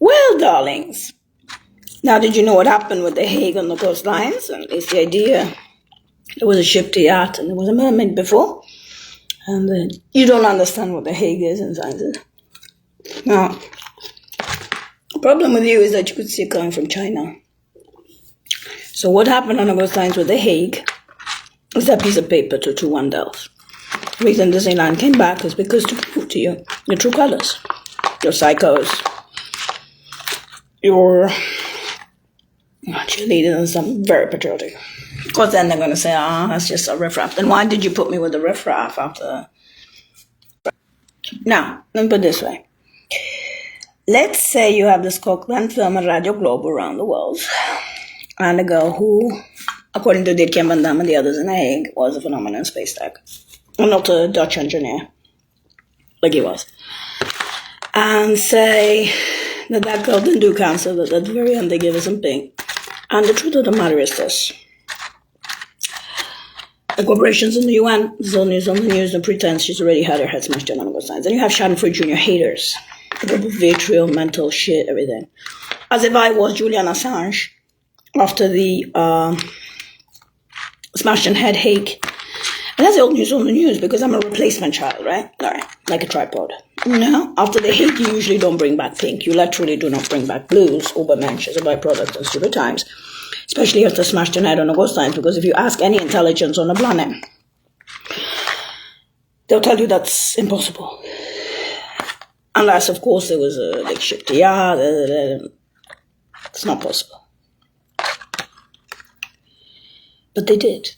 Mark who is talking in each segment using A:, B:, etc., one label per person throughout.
A: Well, darlings, now did you know what happened with the Hague on the coastlines? And it's the idea there was a ship to yacht and there was a mermaid before. And you don't understand what the Hague is in science. Now, the problem with you is that you could see it coming from China. So what happened on the coastlines with the Hague is that piece of paper to 2-1 Delft. The reason Disneyland came back is because to prove to you your true colors, your psychos, your cheerleaders and some very patriotic. Of course, then they're going to say, that's just a riffraff. Then why did you put me with the riffraff after? Now, let me put it this way. Let's say you have this Cochran film at Radio Globe around the world, and a girl who, according to Dirk Van Damme and the others in The Hague, was a phenomenon in space tech. And not a Dutch engineer, like he was. And say that girl didn't do cancer, that at the very end they gave her some pink. And the truth of the matter is this. The corporations in the UN, Zone News on the news, and pretends she's already had her head smashed in on both sides. And you have Schadenfreude Jr. haters. Vitriol, mental shit, everything. As if I was Julian Assange after the smashed in head Hague. And that's the old news on the news because I'm a replacement child, right? All right, like a tripod. No, after the Hague, you usually don't bring back pink. You literally do not bring back blues. Ubermensch is a byproduct of stupid times, especially after smashed in head on the coastlines. Because if you ask any intelligence on the planet, they'll tell you that's impossible. Unless, of course, there was a big ship to yacht. It's not possible. But they did.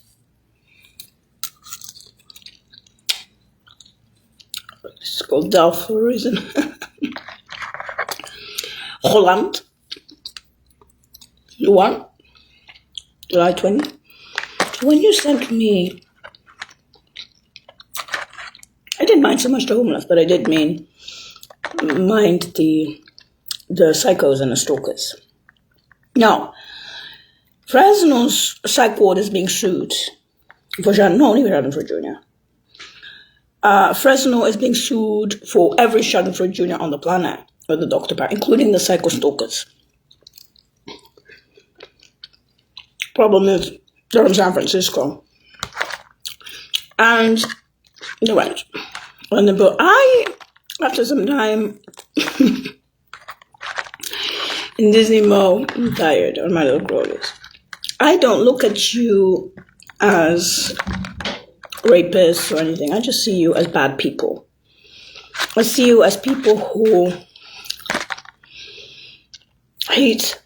A: It's called Delft for a reason. Holland. One. July 20. When you sent me, I didn't mind so much the homeless, but I did mind the psychos and the stalkers. Now, Fresno's psych ward is being sued for Schadenfreude Jr. Fresno is being sued for every Schadenfreude Jr. on the planet, with the Dr. Parr, including the psycho stalkers. Problem is, they're in San Francisco. And they went. But after some time in Disney mode, I'm tired on my little glories. I don't look at you as rapists or anything. I just see you as bad people. I see you as people who hate.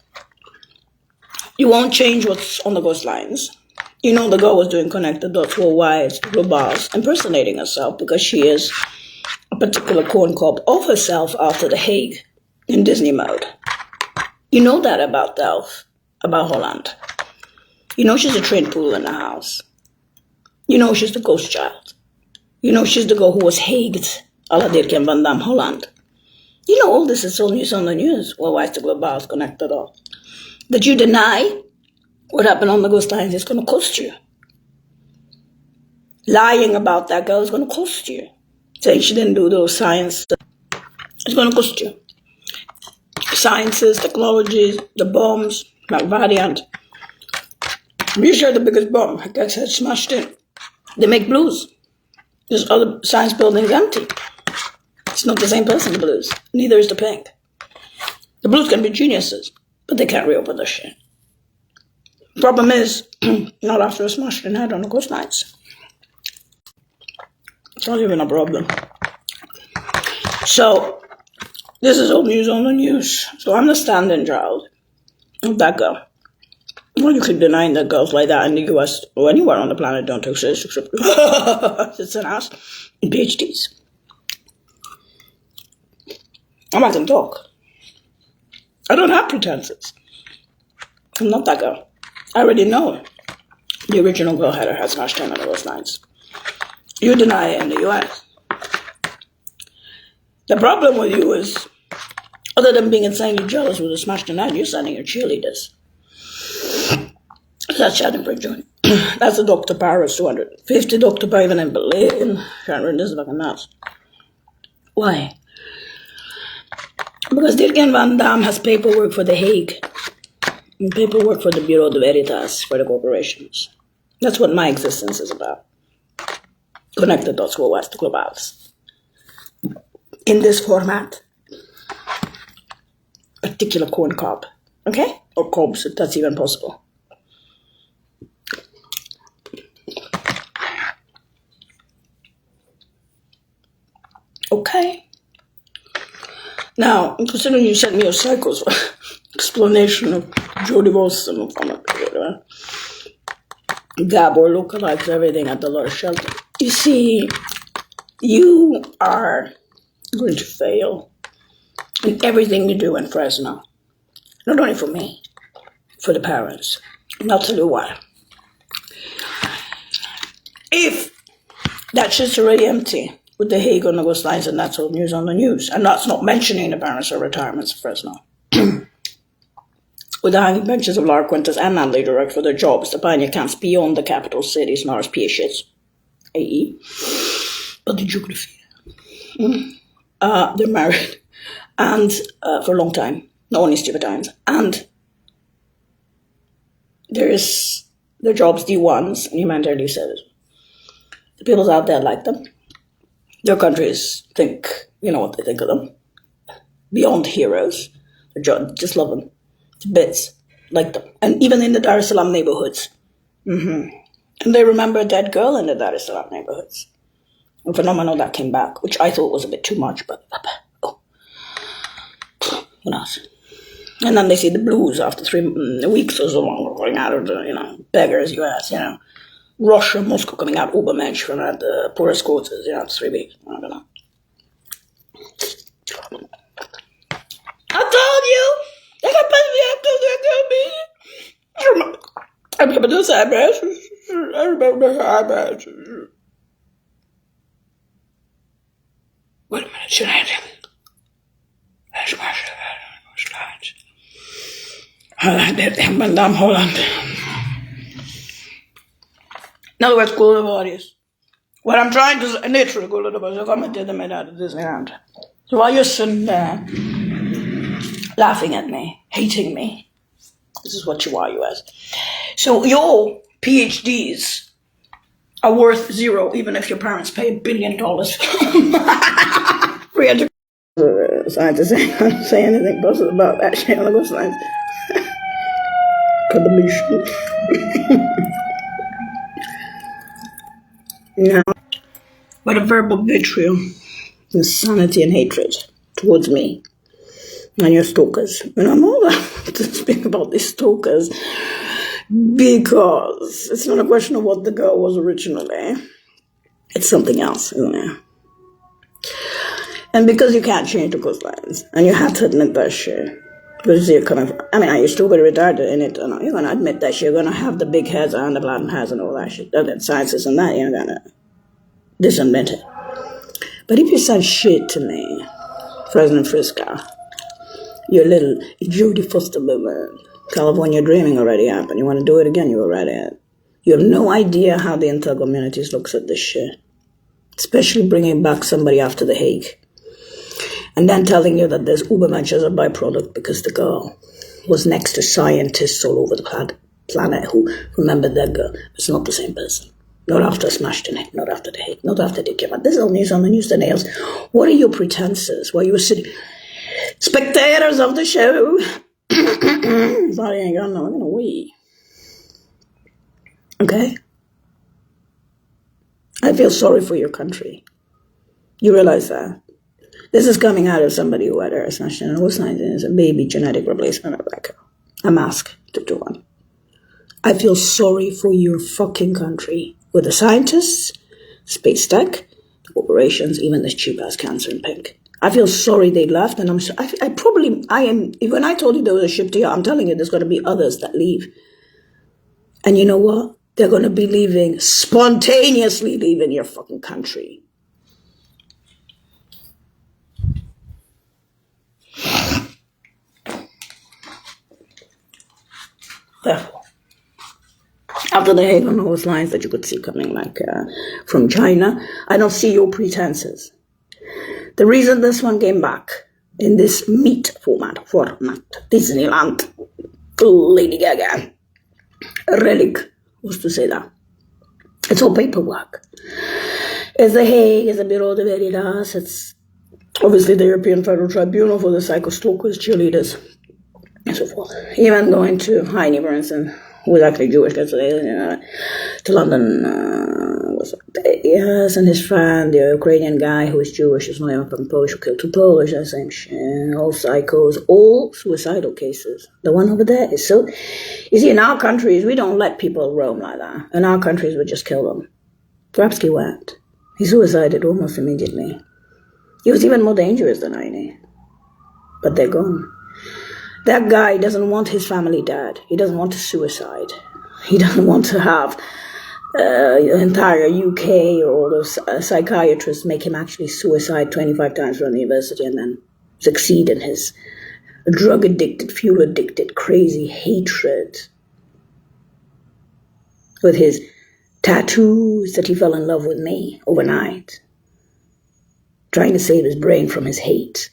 A: You won't change what's on the coastlines. You know the girl was doing connected dots worldwide, globals, impersonating herself because she is a particular corn cob of herself after the Hague in Disney mode. You know that about Delft, about Holland. You know she's a trained poodle in the house. You know she's the ghost child. You know she's the girl who was Hagued, a la Dirk Van Damme, Holland. You know all this is all news on the news. Well, why is the globals connected all? That you deny what happened on the coastlines is going to cost you. Lying about that girl is going to cost you. Saying she didn't do those science, it's going to cost you. Sciences, technologies, the bombs, variant. You share the biggest bomb. I guess it's smashed in. They make blues. There's other science buildings empty. It's not the same person, the blues. Neither is the pink. The blues can be geniuses, but they can't reopen their shit. Problem is, not after a smashed in head on the coastlines. It's not even a problem. So, this is old news on the news. So I'm the stand-in child of that girl. Well, you can deny that girls like that in the US or anywhere on the planet don't exist except it's an ass and PhDs. I'm not gonna talk. I don't have pretenses. I'm not that girl. I already know the original girl had her head smashed in on those nights. You deny it in the US. The problem with you is, other than being insanely jealous with a smashed in head, you're sending your cheerleaders. That's Schadenfreude Jr. That's the Dr. Paris 250 Dr. Parr even in Berlin. Schadenfreude is fucking nuts. Why? Because Dirk-Jan van Dam has paperwork for The Hague and paperwork for the Bureau de Veritas for the corporations. That's what my existence is about. Connect the dots worldwide to Clubhouse. In this format. Particular corn cob. Okay? Or cobs, if that's even possible. Okay. Now, considering you sent me a cycles explanation of Jodie Wilson from Gabor lookalikes everything at the Lord's shelter. You see, you are going to fail in everything you do in Fresno. Not only for me, for the parents. And I'll tell you why. If that shit's already empty, with The Hague on the coastlines and that's all news on the news. And that's not mentioning the parents or retirements of Fresno. With the hanging benches of Lara Quintas and Natalie Direct for their jobs, the pioneer camps beyond the capital cities and RSP shits. AE. But the geography. They're married. And for a long time. Not only stupid times. And there's their jobs D1s and humanitarian service. The people out there like them. Their countries think, you know what they think of them. Beyond heroes. Just love them. To bits. Like them. And even in the Dar es Salaam neighborhoods. And they remember a dead girl in the Dar es Salaam neighborhoods. A phenomenon that came back, which I thought was a bit too much, but who knows? And then they see the blues after 3 weeks or so long going out of the, beggars, US, Russia, Moscow coming out Ubermensch from the poorest quarters, 3 weeks. I don't know. I told you! They got me. I remember those eyebrows. I remember those eyebrows. Wait a minute, should I have That's my slides. Holland. In other words, cool bodies. What I'm trying to say, literally cool bodies, I commented them out of Disneyland. So while you're sitting there, laughing at me, hating me, this is what you are, US. So your PhDs are worth zero, even if your parents pay $1 billion for education. Scientists can't say anything positive about that shit on the coastlines. Now, but a verbal vitriol, insanity and hatred towards me and your stalkers. And I'm all about to speak about these stalkers because it's not a question of what the girl was originally. It's something else, isn't it? And because you can't change the coastlines, and you have to admit that shit, because you're coming from, you're still going to retarded in it, and you're going to admit that shit, you're going to have the big heads and the blatant heads and all that shit, the sciences and that, you're going to disinvent it. But if you say shit to me, President Frisco, your little Judy Foster movement, California dreaming already happened, you want to do it again, you already had. You have no idea how the intel communities looks at this shit, especially bringing back somebody after The Hague. And then telling you that there's Ubermensch as a byproduct because the girl was next to scientists all over the planet who remembered that girl. It's not the same person. Not after Smashed in it, not after The Hague, not after they came out. This is all news on the news, the nails. What are your pretenses? While you were sitting, spectators of the show. Sorry, I ain't got no, I'm gonna wee. Okay? I feel sorry for your country. You realize that? This is coming out of somebody who had a smashed in a sign is a baby genetic replacement of that girl. A mask to do one. I feel sorry for your fucking country. With the scientists, space tech, the corporations, even this cheap ass cancer in pink. I feel sorry they left, and when I told you there was a ship to you, I'm telling you there's going to be others that leave. And you know what? They're going to be leaving, spontaneously leaving your fucking country. Therefore, after The Hague on those lines that you could see coming from China, I don't see your pretenses. The reason this one came back in this meat format. Disneyland. Lady Gaga. A relic was to say that. It's all paperwork. It's The Hague, it's the Bureau de Veritas, it's obviously the European Federal Tribunal for the Psycho Stalkers, cheerleaders, and so forth. Even going to Heine, for instance, who was actually Jewish, to London, yes, and his friend, the Ukrainian guy who is Jewish, is not even from Polish, who killed 2 Polish, that same shit, all psychos, all suicidal cases. The one over there is so, you see, in our countries, we don't let people roam like that. In our countries, we just kill them. Grabsky went. He suicided almost immediately. He was even more dangerous than Heine. But they're gone. That guy doesn't want his family dead. He doesn't want to suicide. He doesn't want to have the entire UK or all those psychiatrists make him actually suicide 25 times from the university and then succeed in his drug-addicted, fuel-addicted, crazy hatred with his tattoos that he fell in love with me overnight, trying to save his brain from his hate,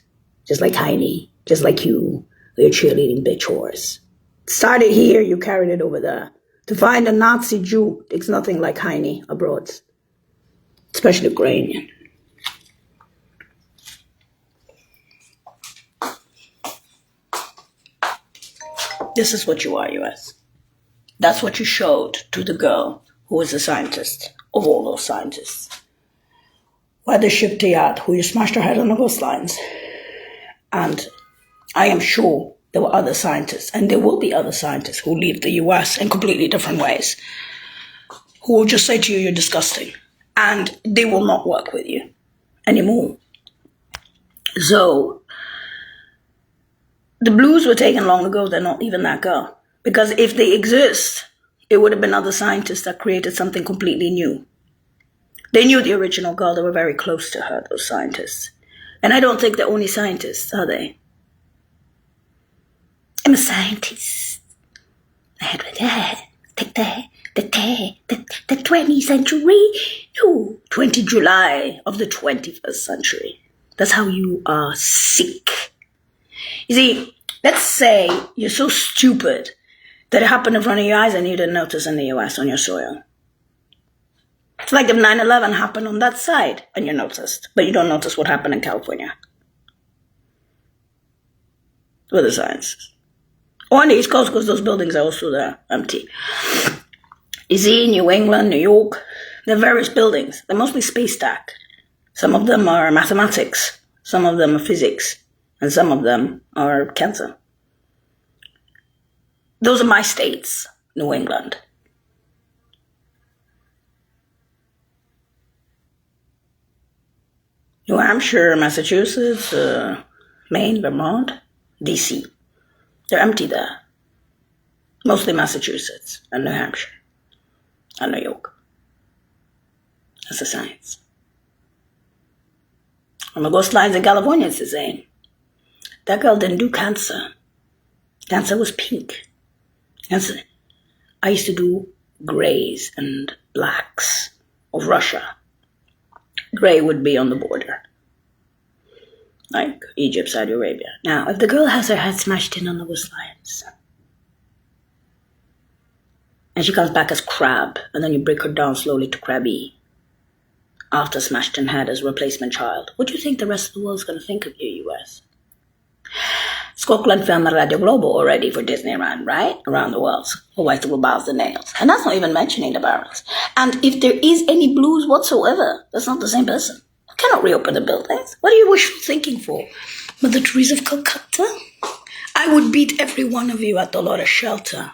A: just like Heine, just like you, your cheerleading bitch horse. Started here, you carried it over there. To find a Nazi Jew takes nothing like Heine abroad, especially Ukrainian. This is what you are, US. That's what you showed to the girl who was a scientist, of all those scientists. Why the ship Tayat, who you smashed her head on the coastlines. And I am sure there were other scientists, and there will be other scientists who leave the US in completely different ways, who will just say to you, you're disgusting. And they will not work with you anymore. So, the blues were taken long ago, they're not even that girl. Because if they exist, it would have been other scientists that created something completely new. They knew the original girl, they were very close to her, those scientists. And I don't think they're only scientists, are they? I'm a scientist. Take the 20th century. No, 20 July of the 21st century. That's how you are sick. You see, let's say you're so stupid that it happened in front of your eyes and you didn't notice in the US on your soil. It's like if 9/11 happened on that side and you noticed, but you don't notice what happened in California. With the science. Or on the East Coast, because those buildings are also there, empty. You see, New England, New York, there are various buildings. They're mostly space stack. Some of them are mathematics. Some of them are physics. And some of them are cancer. Those are my states, New England. New Hampshire, Massachusetts, Maine, Vermont, DC. They're empty there. Mostly Massachusetts and New Hampshire and New York. That's the science. On the coastlines in California, it's the same. That girl didn't do cancer. Cancer was pink. Cancer. I used to do grays and blacks of Russia. Gray would be on the border. Like Egypt, Saudi Arabia. Now, if the girl has her head smashed in on the coastlines, and she comes back as crab, and then you break her down slowly to crabby, after smashed in head as replacement child, what do you think the rest of the world's going to think of you, US? Skokland filmed Radio Globo already for Disneyland, right? Around the world. Otherwise they will bounce the nails. And that's not even mentioning the barracks. And if there is any blues whatsoever, that's not the same person. I cannot reopen the buildings. What are you wishful thinking for? Mother Teresa of Calcutta? I would beat every one of you at the Dolores Shelter.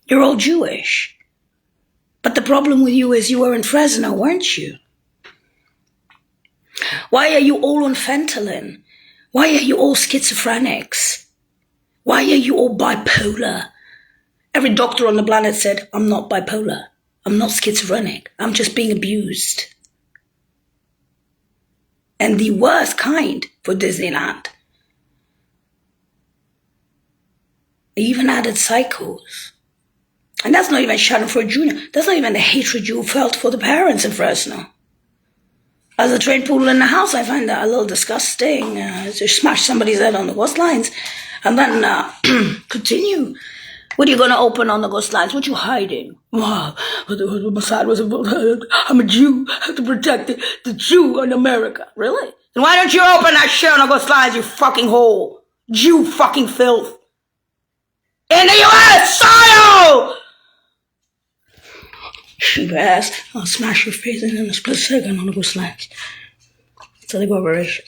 A: You're all Jewish. But the problem with you is you were in Fresno, weren't you? Why are you all on Fentanyl? Why are you all schizophrenics? Why are you all bipolar? Every doctor on the planet said, I'm not bipolar. I'm not schizophrenic. I'm just being abused. And the worst kind for Disneyland. They even added psychos. And that's not even Schadenfreude Jr. That's not even the hatred you felt for the parents in Fresno. As a trained poodle in the house, I find that a little disgusting. To smash somebody's head on the coastlines and then continue. What are you going to open on the coastlines? What you hiding? Wow, Mossad was I'm a Jew. I have to protect the Jew in America. Really? Then why don't you open that shit on the coastlines, you fucking hole? Jew fucking filth. In the U.S. soil! Shoot your ass. I'll smash your face in a split second on the coastlines. To the corporation.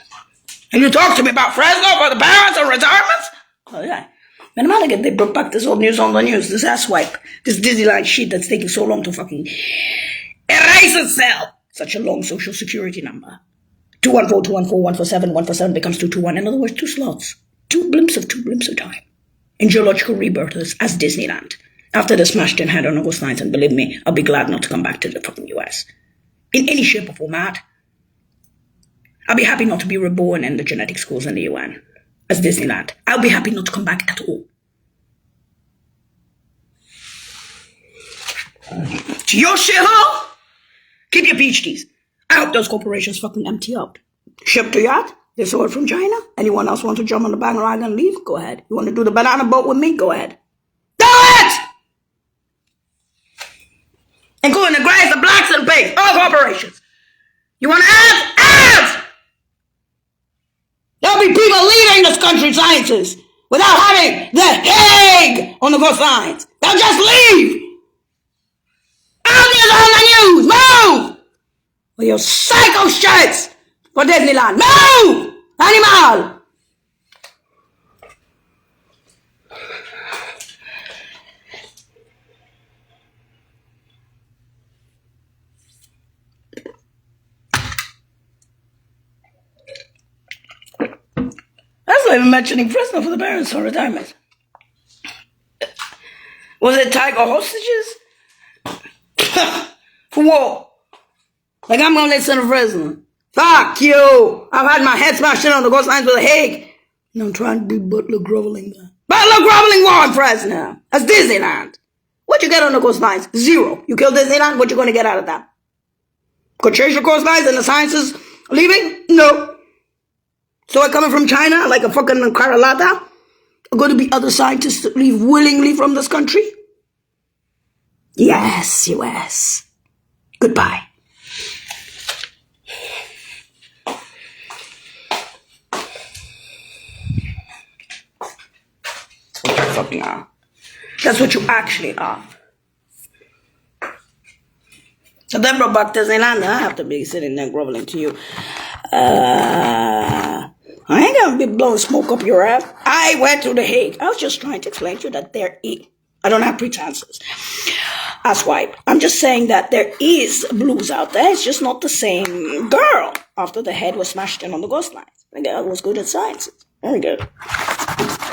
A: And you talk to me about Fresno for the parents and retirements? Oh, yeah. Man, I'm get they brought back this old news on the news. This ass wipe. This Disneyland shit that's taking so long to fucking erase itself. Such a long social security number. 214-214-147-147 becomes 221. In other words, 2 slots. 2 blimps of time. In geological rebirth as Disneyland. After the smashed in head on August 9th, and believe me, I'll be glad not to come back to the fucking US. In any shape or format. I'll be happy not to be reborn in the genetic schools in the UN as Disneyland. I'll be happy not to come back at all. To your shithole? Keep your PhDs. I hope those corporations fucking empty up. Ship to yacht? They saw it from China? Anyone else want to jump on the bandwagon and leave? Go ahead. You want to do the banana boat with me? Go ahead. Do it! Including the grays, the blacks, and pigs. All corporations. You want ads? Ads! There'll be people leaving this country's sciences without having the Hague on the coastlines. They'll just leave. Obvious on the news. Move! With your psycho shits for Disneyland. Move! Animal! That's not even mentioning Fresno for the parents on retirement. Was it tiger hostages? For what? Like I'm gonna listen to Fresno. Fuck you! I've had my head smashed in on the coastlines with a Hague. And I'm trying to be Butler groveling there. Butler groveling war in Fresno. That's Disneyland. What you get on the coastlines? 0. You kill Disneyland, what you gonna get out of that? Could change the coastlines and the sciences leaving? No. So I coming from China like a fucking Carolata? Are going to be other scientists that leave willingly from this country? Yes, US. Goodbye. That's what you fucking are. That's what you actually are. So then brought back Disneyland, I have to be sitting there groveling to you. I ain't gonna be blowing smoke up your ass. I went to the Hague. I was just trying to explain to you that I don't have pretenses. That's why. I'm just saying that there is blues out there. It's just not the same girl. After the head was smashed in on the coastlines. The girl was good at sciences. Very good.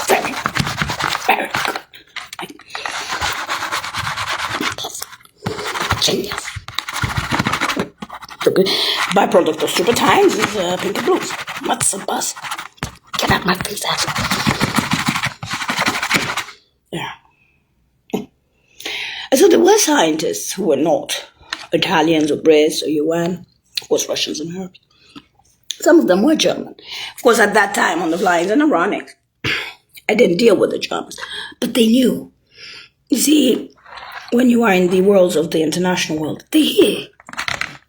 A: Very good. Genius. The good byproduct of Super Times is Pinky Blues. What's a bus? Get out my face, ass. Yeah. And so there were scientists who were not Italians or Brits or UN, of course Russians and Arabs. Some of them were German. Of course, at that time on the flyings, and ironic, I didn't deal with the Germans, but they knew. You see, when you are in the worlds of the international world, they hear.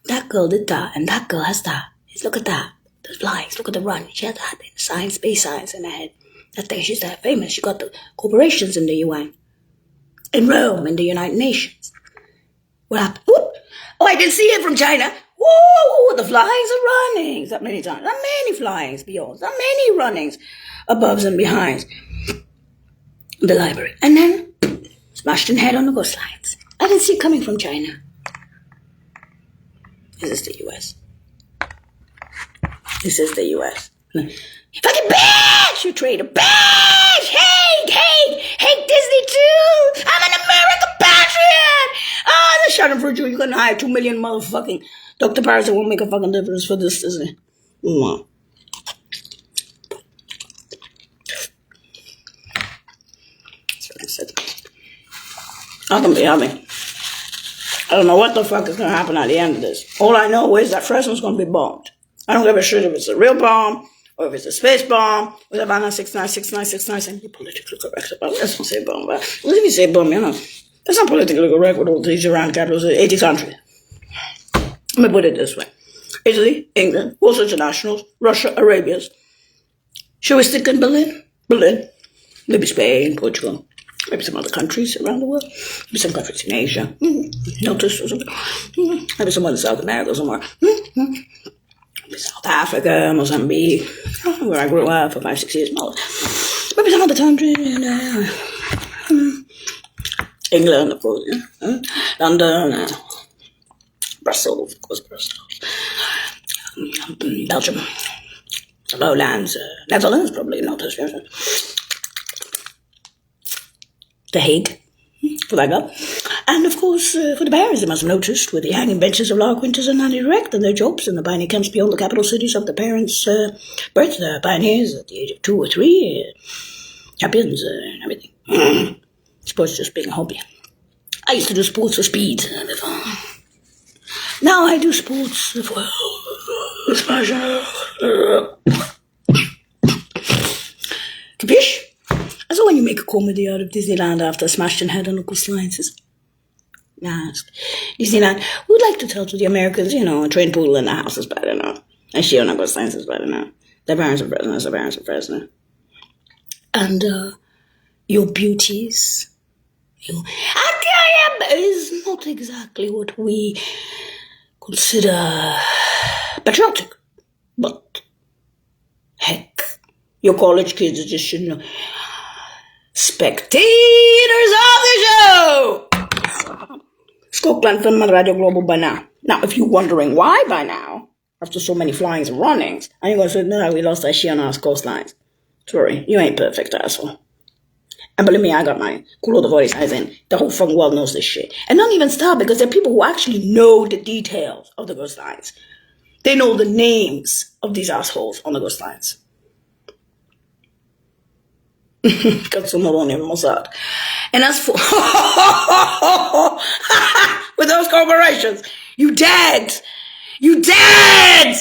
A: That girl did that, and that girl has that. Look at that. The flies, look at the run. She had that science, space science in her head. That thing, she's that famous. She got the corporations in the UN. In Rome, in the United Nations. What happened? Whoop. Oh, I didn't see it from China. Whoa, the flyings are running. That many times. Not many flyings beyond. Not many runnings aboves and behinds the library. And then, smashed in head on the coastlines. I didn't see it coming from China. This is the US. This is the US. You fucking bitch! You traitor. Bitch! Hey, Disney too! I'm an American patriot! Oh, they're shouting for you. You're gonna hire 2 million motherfucking Dr. Paris. It won't make a fucking difference for this, Disney. No. That's what I said. I can be having I don't know what the fuck is going to happen at the end of this. All I know is that Fresno's going to be bombed. I don't give a shit if it's a real bomb or if it's a space bomb with Havana 696969 and be politically correct about it. Let's not say bomb, but if you say bomb, you know, it's not politically correct with all these Iran capitals of 80 countries. Let me put it this way. Italy, England, all such nationals, Russia, Arabians. Should we stick in Berlin? Berlin. Maybe Spain, Portugal. Maybe some other countries around the world. Maybe some countries in Asia. Notice or something. Maybe some in South America somewhere. Maybe South Africa, Mozambique. Where I grew up for 5-6 years. Maybe some other country. England, of course. London. Brussels, of course, Brussels. Belgium. Lowlands. Netherlands, probably not as well. The Hague, for that go. And of course, for the parents, they must have noticed with the hanging benches of Lark Winters and Nanny Direct and their jobs in the pioneer camps beyond the capital cities of the parents' birth, the pioneers at the age of 2 or 3, champions and everything. Sports just being a hobby. I used to do sports for speed before. Now I do sports for pleasure. Capiche? So when you make a comedy out of Disneyland after smashed in head on Uncle Sciences, ask Disneyland, we'd like to tell to the Americans, you know, a train poodle in the house is better now. And she on Uncle Science is better now. Their parents are Fresno, their parents are Fresno. And your beauties, is not exactly what we consider patriotic, but heck, your college kids just should know. Spectators of the show! Scotland film on Radio Global by now. Now, if you're wondering why by now, after so many flyings and runnings, and you're going to say, no, we lost that shit on our coastlines. Sorry, you ain't perfect, asshole. And believe me, I got my culo de voice eyes in. The whole fucking world knows this shit. And don't even stop, because there are people who actually know the details of the coastlines. They know the names of these assholes on the coastlines. Because some don't even Mossad. And as for with those corporations, you dead. You dead.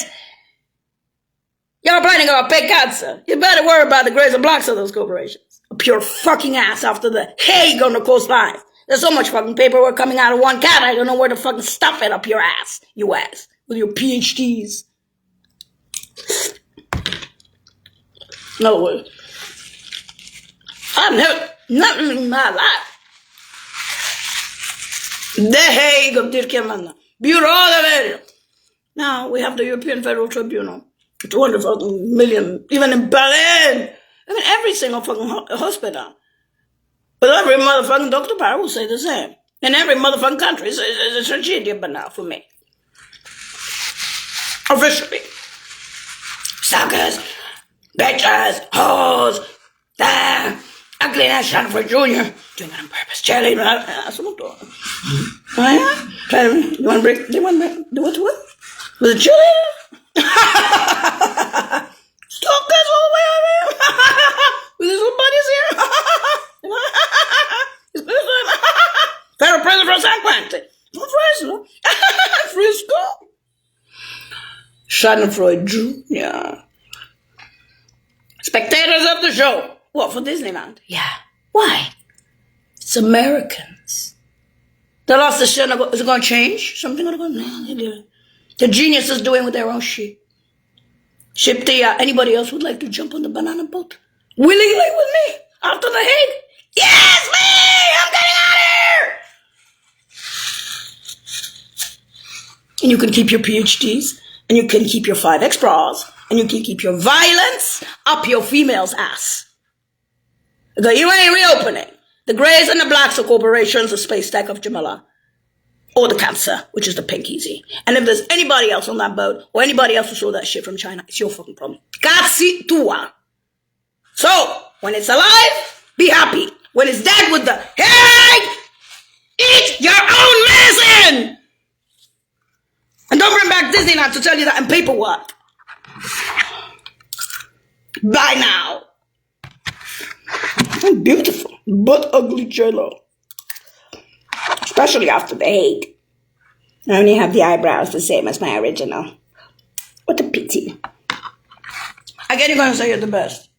A: Y'all planning on pig cancer. You better worry about the grays and blacks of those corporations. Up your fucking ass after the Hague on the coastline. There's so much fucking paperwork coming out of one cat. I don't know where to fucking stuff it up your ass, you ass, with your PhDs. No way. I've never, nothing in my life. The Hague of Dirkemana. Bureau de Verre. Now we have the European Federal Tribunal. 200 fucking million, even in Berlin. I mean, every single fucking hospital. But every motherfucking Dr. Parr will say the same. In every motherfucking country, it's a tragedy by now for me. Officially. Suckers, bitches, hoes, ugly ass Shanford Jr. doing it on purpose. Charlie, that's what I'm doing. Oh, yeah? You want to break? Do you want to do what to what? Was it chili? Stalkers all the way over here. With his little buddies here. Federal president from San Quentin. From Fresno. Frisco. Schadenfreude Jr. Spectators of the show. What, for Disneyland? Yeah. Why? It's Americans. They lost the shit. Is it going to change? Something going to go? No, they do. The geniuses doing with their own shit. Ship the, anybody else would like to jump on the banana boat? Willingly with me? After the Hague? Yes, me! I'm getting out of here! And you can keep your PhDs, and you can keep your 5X bras, and you can keep your violence up your female's ass. Because you ain't reopening the grays and the blacks of corporations, the space stack of Jamila, or the cancer, which is the pink easy. And if there's anybody else on that boat, or anybody else who saw that shit from China, it's your fucking problem. Cazzi tua. So, when it's alive, be happy. When it's dead with the Hague, eat your own medicine! And don't bring back Disneyland to tell you that in paperwork. Bye now. Beautiful, but ugly J-Lo. Especially after the Hague. I only have the eyebrows the same as my original. What a pity. I get you're gonna say you're the best.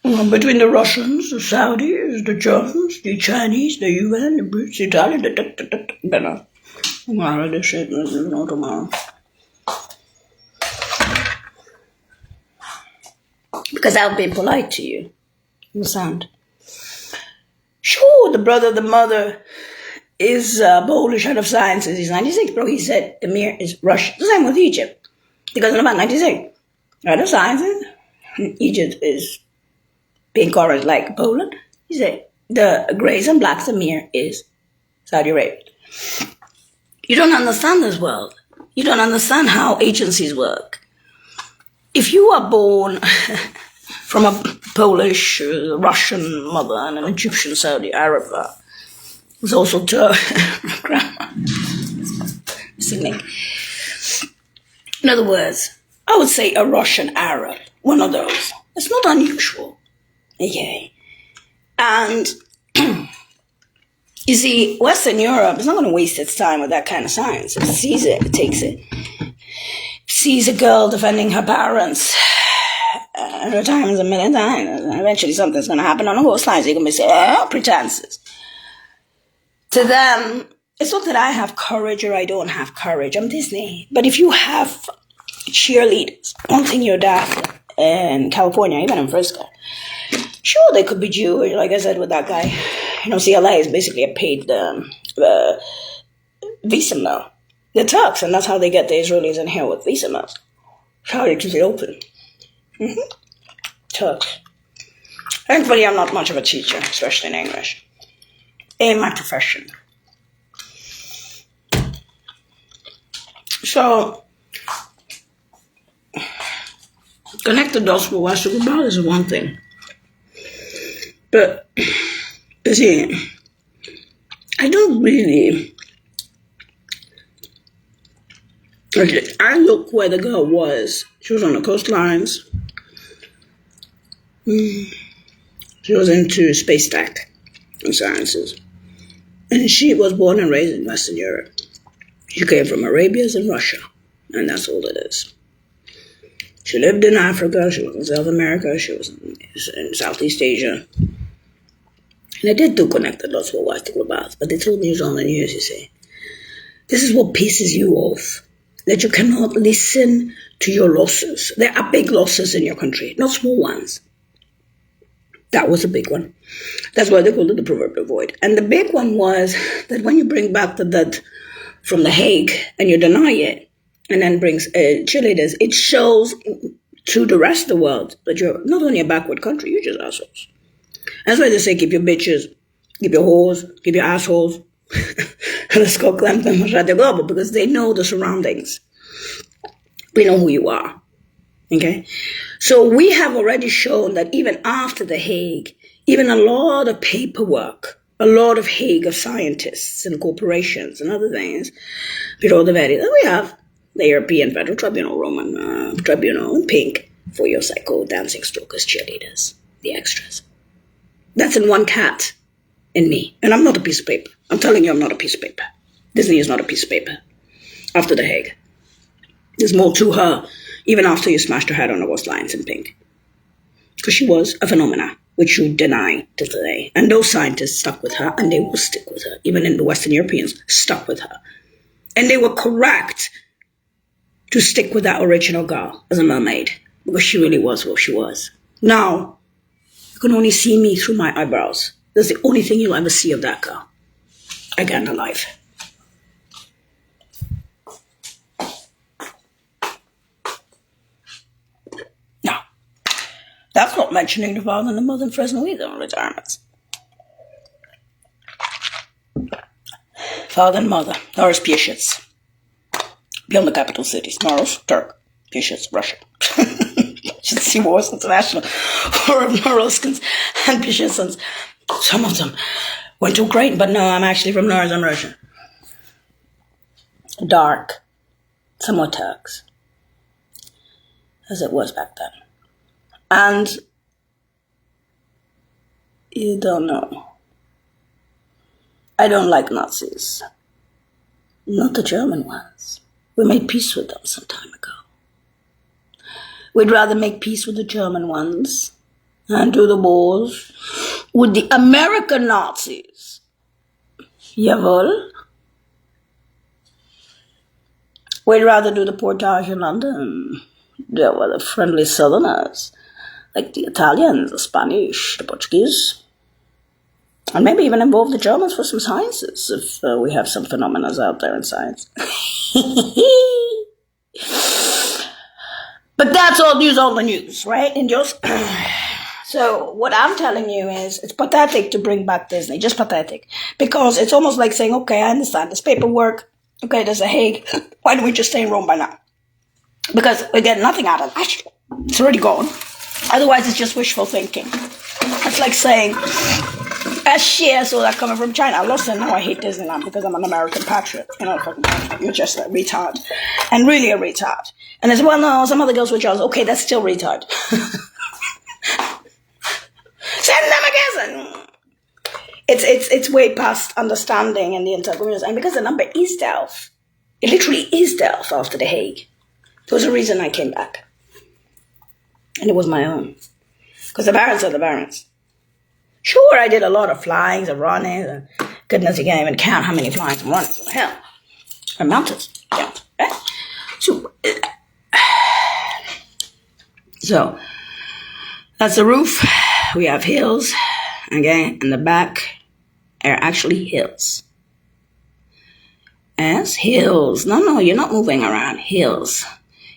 A: Between the Russians, the Saudis, the Germans, the Chinese, the UN, the Brits, the Italians, better. I'm gonna read this shit tomorrow. Because I've been polite to you. Understand? Sure, the brother, the mother is Polish head of sciences. He's 96, bro. He said Emir is Russian. The same with Egypt. Because in about 96, head of sciences, Egypt is being colored like Poland. He said the grays and blacks Emir is Saudi Arabia. You don't understand this world. You don't understand how agencies work. If you are born from a Polish, Russian mother and an Egyptian Saudi Arab, who's also grandma, singing. In other words, I would say a Russian Arab, one of those. It's not unusual. Okay. And you see, Western Europe is not going to waste its time with that kind of science. It sees it, it takes it. Sees a girl defending her parents. Her time is a million times. Eventually something's going to happen on the whole slide. They're going to be saying, pretenses. To them, it's not that I have courage or I don't have courage. I'm Disney. But if you have cheerleaders, one thing your dad in California, even in Frisco, sure, they could be Jewish, like I said with that guy. You know, CLA is basically a paid visa mill. They're Turks, and that's how they get the Israelis in here with visa mills. How they keep it open. Turks. Thankfully, I'm not much of a teacher, especially in English. In my profession. So, connect the dots for West Global is one thing. But, you see, I don't really... Okay, I look where the girl was. She was on the coastlines. She was into space tech and sciences. And she was born and raised in Western Europe. She came from Arabians and Russia. And that's all it is. She lived in Africa. She was in South America. She was in Southeast Asia. And I did connect the dots for White Globals, but they told me it was on the news, you see. This is what pisses you off. That you cannot listen to your losses. There are big losses in your country, not small ones. That was a big one. That's why they called it the proverbial void. And the big one was that when you bring back the dead from The Hague and you deny it, and then brings cheerleaders, it shows to the rest of the world that you're not only a backward country, you're just assholes. That's why they say keep your bitches, keep your whores, keep your assholes. Let's go clamp them Radio Global because they know the surroundings. We know who you are. Okay? So we have already shown that even after The Hague, even a lot of paperwork, a lot of Hague of scientists and corporations and other things, Bureau de Veritas, we have the European Federal Tribunal, Roman Tribunal in pink for your psycho dancing stalkers, cheerleaders, the extras. That's in one cat in me. And I'm not a piece of paper. I'm telling you I'm not a piece of paper. Disney is not a piece of paper. After The Hague. There's more to her, even after you smashed her head on those lines in pink. Because she was a phenomena, which you deny till today. And those scientists stuck with her, and they will stick with her. Even in the Western Europeans, stuck with her. And they were correct to stick with that original girl as a mermaid. Because she really was what she was. Now, you can only see me through my eyebrows. That's the only thing you'll ever see of that girl. Again, alive. Now, that's not mentioning the father and the mother in Fresno either on retirements. Father and mother, Norris Piasecz. Beyond the capital cities. Norris, Turk. Piasecz, Russia. Should see Wars International. Or Norriskins and Piasetzans. Some of them went to Ukraine, but no, I'm actually from Norris, I'm Russian. Dark. Somewhat Turks. As it was back then. And you don't know. I don't like Nazis. Not the German ones. We made peace with them some time ago. We'd rather make peace with the German ones and do the wars with the American Nazis. Jawohl. We'd rather do the portage in London. There were the friendly Southerners, like the Italians, the Spanish, the Portuguese. And maybe even involve the Germans for some sciences, if we have some phenomena out there in science. But that's all news on the news, right? And just so what I'm telling you is it's pathetic to bring back Disney, just pathetic. Because it's almost like saying, okay, I understand this paperwork. Okay, there's a Hague. Why don't we just stay in Rome by now? Because we get nothing out of it. Actually, it's already gone. Otherwise, it's just wishful thinking. It's like saying, shit, I saw that coming from China. I lost it, now I hate Disneyland because I'm an American patriot. You know, you're just a retard. And really a retard. And as well, no, some other girls were jealous. Okay, that's still retard. Send them again. It's way past understanding and the entire community. And because the number is Delft, it literally is Delft after The Hague. There was a reason I came back. And it was my own. Because the Barons are the Barons. Sure, I did a lot of flyings and runnings, and goodness, you can't even count how many flyings and runnings in the hell. And mountains. Yeah. Right? So, that's the roof. We have hills. Okay, in the back are actually hills. Yes, hills. No, you're not moving around. Hills.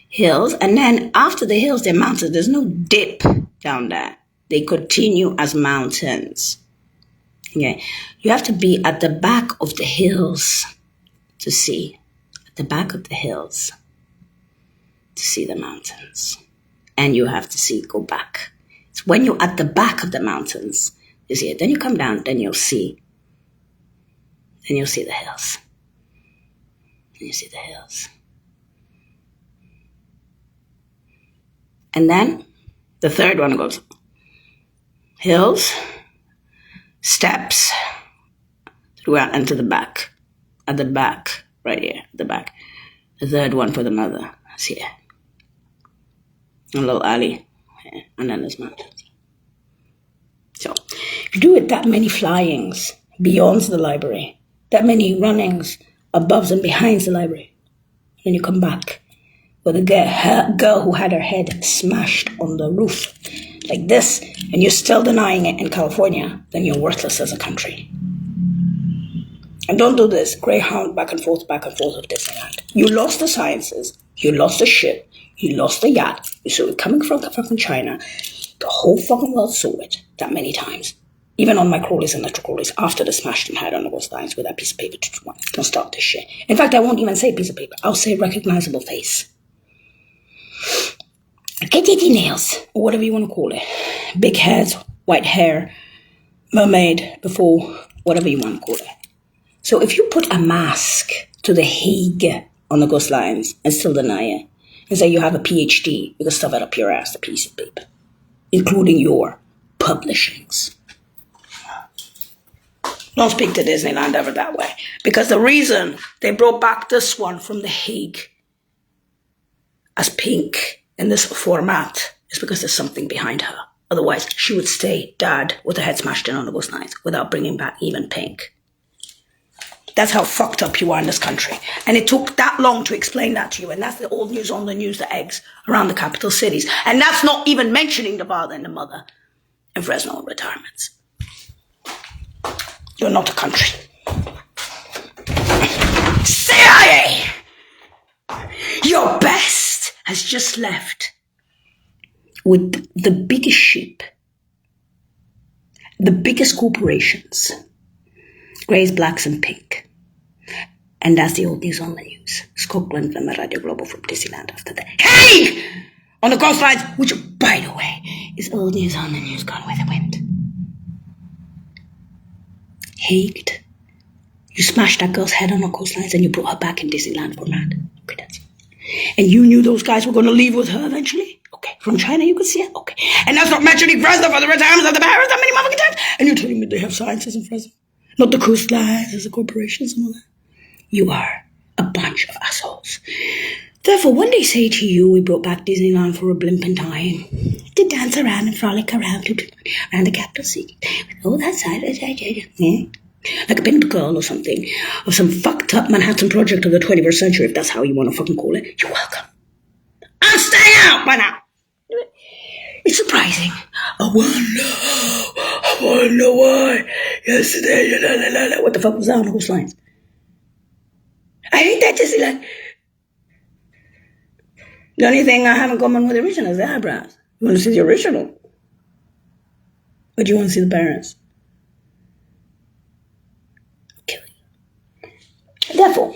A: Hills. And then after the hills, they're mountains. There's no dip down there. They continue as mountains. Okay, you have to be at the back of the hills to see. At the back of the hills to see the mountains. And you have to go back. It's when you're at the back of the mountains, you see it. Then you come down, then you'll see. Then you'll see the hills. Then you see the hills. And then the third one goes hills, steps, throughout and to the back. At the back, right here, at the back. The third one for the mother. That's here. A little alley. Yeah. And then there's mountains. So, if you do it that many flyings beyond the library, that many runnings above and behind the library, then you come back with a girl who had her head smashed on the roof like this, and you're still denying it in California, then you're worthless as a country. And don't do this Greyhound back and forth of Disneyland. You lost the sciences, you lost the ship, you lost the yacht, you saw it coming from China. The whole fucking world saw it that many times. Even on my crawlies and electric crawlies, after the smashed and had on the ghost lines with that piece of paper to don't start this shit. In fact, I won't even say piece of paper. I'll say recognizable face. Kitty nails, or whatever you want to call it. Big heads, white hair, mermaid, before, whatever you want to call it. So if you put a mask to the Hague on the ghost lines and still deny it, and say you have a PhD, you can stuff it up your ass, a piece of paper, including your publishings. Don't speak to Disneyland ever that way. Because the reason they brought back this one from the Hague as pink in this format is because there's something behind her. Otherwise, she would stay dead with her head smashed in on the ghost lines without bringing back even pink. That's how fucked up you are in this country. And it took that long to explain that to you. And that's the old news on the news, the eggs around the capital cities. And that's not even mentioning the father and the mother in Fresno retirements. You're not a country. CIA! Your best has just left with the biggest ship, the biggest corporations, greys, blacks, and pink. And that's the old news on the news. Scotland from Radio Global from Disneyland after that. Hey! On the coastlines, which, by the way, is old news on the news gone with the wind. Hagged. You smashed that girl's head on the coastlines and you brought her back in Disneyland format. Okay, that's it. And you knew those guys were going to leave with her eventually? Okay. From China, you could see it? Okay. And that's not mentioning Fresno for the retirements of the Barons that many motherfucking times? And you're telling me they have sciences in Fresno? Not the coastlines, the corporations and all that? You are A bunch of assholes. Therefore, when they say to you, we brought back Disneyland for a blimp in time, to dance around and frolic around the capital city. Oh, that's right. Like a pimp girl or something, or some fucked up Manhattan project of the 21st century, if that's how you want to fucking call it. You're welcome. I'm staying out by now. It's surprising. I wonder why yesterday. What the fuck was that on those lines? I hate that Disneyland. The only thing I have in common with the original is the eyebrows. You want to see the original? Or do you want to see the parents? Therefore,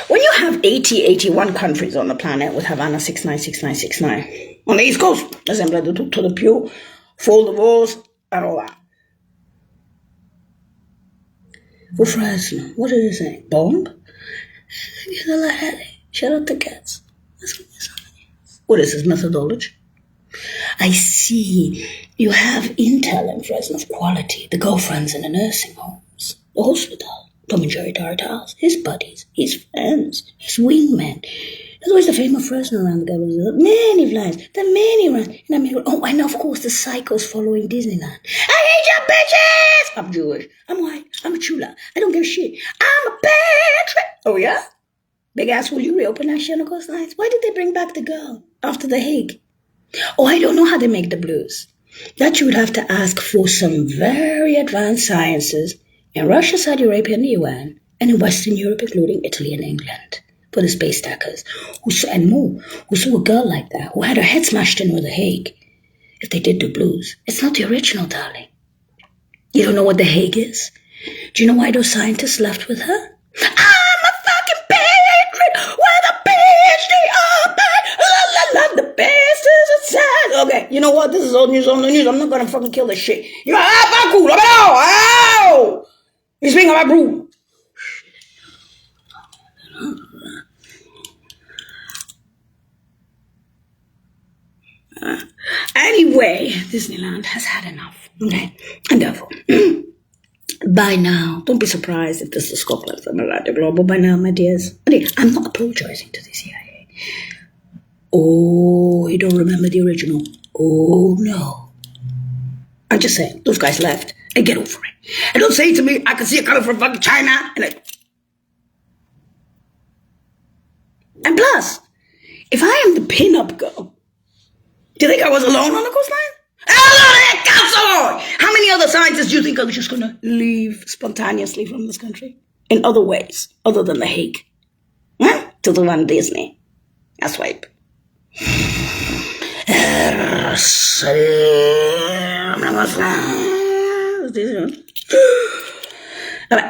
A: when you have 81 countries on the planet with Havana 696969 on the East Coast, assembled to the pew, fold the walls, and all that. For Fresno, what did it say? Bomb? Shut up the cats. What is this methodology? I see. You have intel in Fresno of quality. The girlfriends in the nursing homes, the hospital. Tom and Jerry Tartars, his buddies, his friends, his wingmen. There's always the fame of Fresno around the government. Many flies, the many runs. And of course, the psychos following Disneyland. I hate you bitches! I'm Jewish. I'm white. I'm a chula. I don't give a shit. I'm a patriot. Oh, yeah? Big ass, will you reopen that shit on the coastlines? Why did they bring back the girl after The Hague? Oh, I don't know how they make the blues. That you would have to ask for some very advanced sciences in Russia, Saudi Arabia, and the UN, and in Western Europe, including Italy and England, for the space stackers, who saw a girl like that, who had her head smashed in with a Hague. If they did do blues, it's not the original, darling. You don't know what the Hague is? Do you know why those scientists left with her? I'm a fucking patriot with a PhD up and the best is inside. Okay, you know what? This is old news on the news. I'm not gonna fucking kill this shit. You're you speaking about brew. Anyway, Disneyland has had enough. Okay? And therefore, by now, don't be surprised if this is Scotland from the Global by now, my dears. I'm not apologizing to the CIA. Oh, you don't remember the original? Oh, no. I'm just saying, those guys left. And get over it. And don't say to me, I can see it coming from fucking China. And plus, if I am the pin-up girl, do you think I was alone on the coastline? How many other scientists do you think I was just going to leave spontaneously from this country? In other ways, other than The Hague. Huh? To the one Disney. That's right.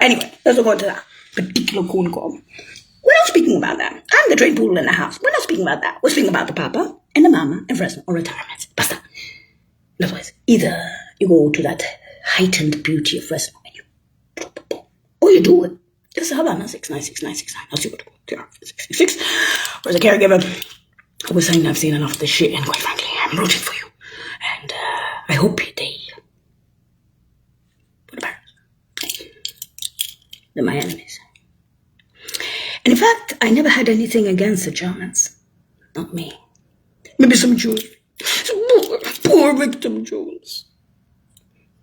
A: Anyway, let's go into that particular corn call. We're not speaking about that. I'm the trained poodle in the house. We're not speaking about that. We're speaking about the papa and the mama in Fresno or retirement. Basta. In other words, either you go to that heightened beauty of Fresno and you, or you do it. It's Havana 696969. I'll see what 666. Where's a caregiver? I was saying I've seen enough of this shit, and quite frankly, I'm rooting for you. And I hope they put a parents. They're my enemies. And in fact, I never had anything against the Germans. Not me. Maybe some Jews. Some poor victim Jews.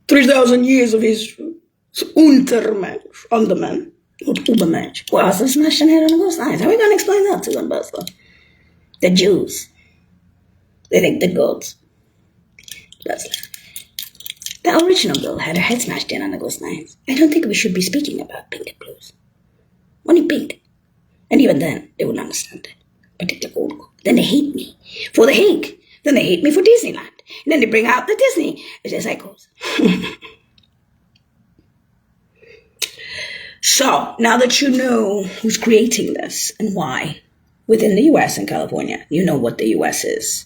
A: 3,000 years of history. It's Untermensch. Underman. Not Ubermensch. Well, I was smashing head on the ghost eyes. How are we going to explain that to them, Buster? The Jews. They think the gods. That's the original girl had her head smashed in on the ghost lines. I don't think we should be speaking about pink and blues. Only pink. And even then, they wouldn't understand it. Particular old girl. Then they hate me for The Hague. Then they hate me for Disneyland. And then they bring out the Disney. It's just echoes. So, now that you know who's creating this and why, within the US and California, you know what the US is.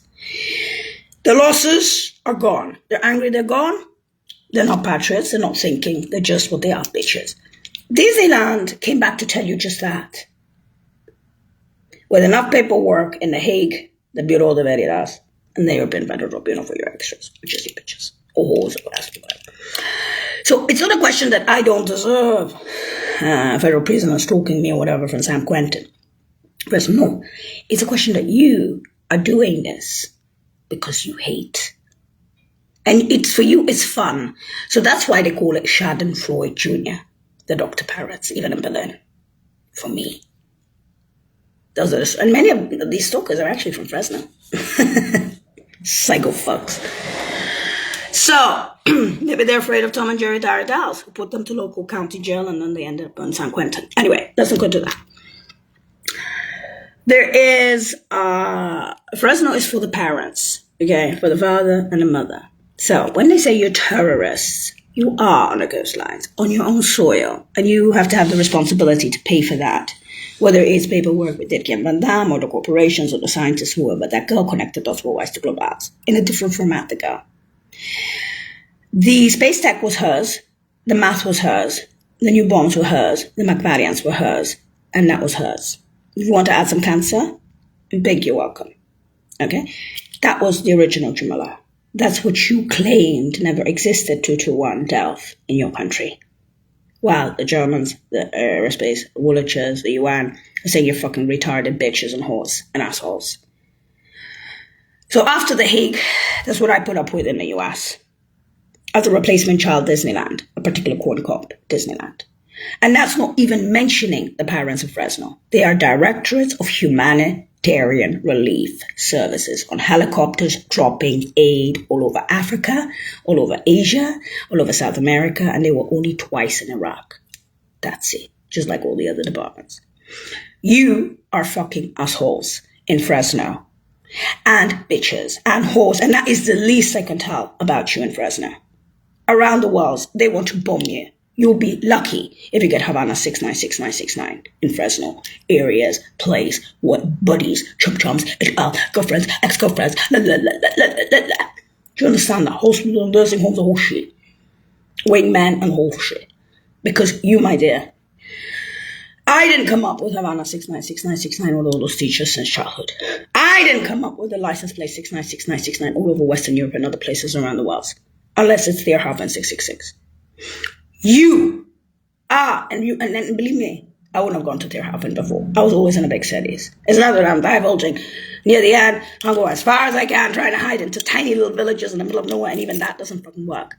A: The losses are gone. They're angry, they're gone. They're not patriots, they're not thinking. They're just what they are, bitches. Disneyland came back to tell you just that. With enough paperwork in The Hague, the Bureau de Veritas, and the European Federal Tribunal for your extras, which is your bitches. Oh, so what else do you want? So it's not a question that I don't deserve. Federal prisoner stalking me or whatever from San Quentin. Whereas no, it's a question that you are doing this because you hate. And it's for you, it's fun. So that's why they call it Schadenfreude Jr., the Dr. Parrots, even in Berlin. For me. Those are and many of these stalkers are actually from Fresno. Psycho fucks. So, maybe they're afraid of Tom and Jerry Darydals, who put them to local county jail and then they ended up in San Quentin. Anyway, let's not go to that. There is, Fresno is for the parents, okay, for the father and the mother. So when they say you're terrorists, you are on the coastlines, on your own soil, and you have to have the responsibility to pay for that. Whether it's paperwork with Ditke and Van Damme, or the corporations, or the scientists who were, but that girl connected dots worldwide to globals. In a different format, the girl. The space tech was hers, the math was hers, the new bombs were hers, the McVariants were hers, and that was hers. If you want to add some cancer, big you're welcome. Okay? That was the original Jamila. That's what you claimed never existed, 221 Delft, in your country. Wow, the Germans, the aerospace, Woolwichers, the UN are saying you're fucking retarded bitches and whores and assholes. So after The Hague, that's what I put up with in the US. As a replacement child Disneyland, a particular corn cob Disneyland. And that's not even mentioning the parents of Fresno. They are directorates of humanitarian relief services on helicopters dropping aid all over Africa, all over Asia, all over South America, and they were only twice in Iraq. That's it, just like all the other departments. You are fucking assholes in Fresno, and bitches, and whores, and that is the least I can tell about you in Fresno. Around the world, they want to bomb you. You'll be lucky if you get Havana 696969 in Fresno areas, place, what buddies, chum-chums, girlfriends, ex-girlfriends, la la la la la la la. Do you understand that? Hospital, nursing homes, the whole shit. Wingman and whole shit. Because you, my dear, I didn't come up with Havana 696969 with all those teachers since childhood. I didn't come up with the license plate 696969 all over Western Europe and other places around the world. Unless it's their Haven 666. You are, and believe me, I wouldn't have gone to Ter Haven before. I was always in the big cities. It's not that I'm divulging. Near the end, I'll go as far as I can, trying to hide into tiny little villages in the middle of nowhere, and even that doesn't fucking work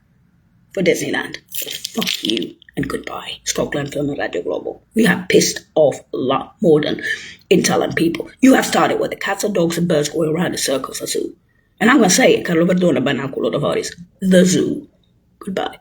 A: for Disneyland. So fuck you and goodbye. Scotland Film and Radio Global. We have pissed off a lot more than Intel and people. You have started with the cats and dogs and birds going around the circles, a zoo. And I'm going to say it, Carlo Verdone, Banaculo Tavares, the zoo. Goodbye.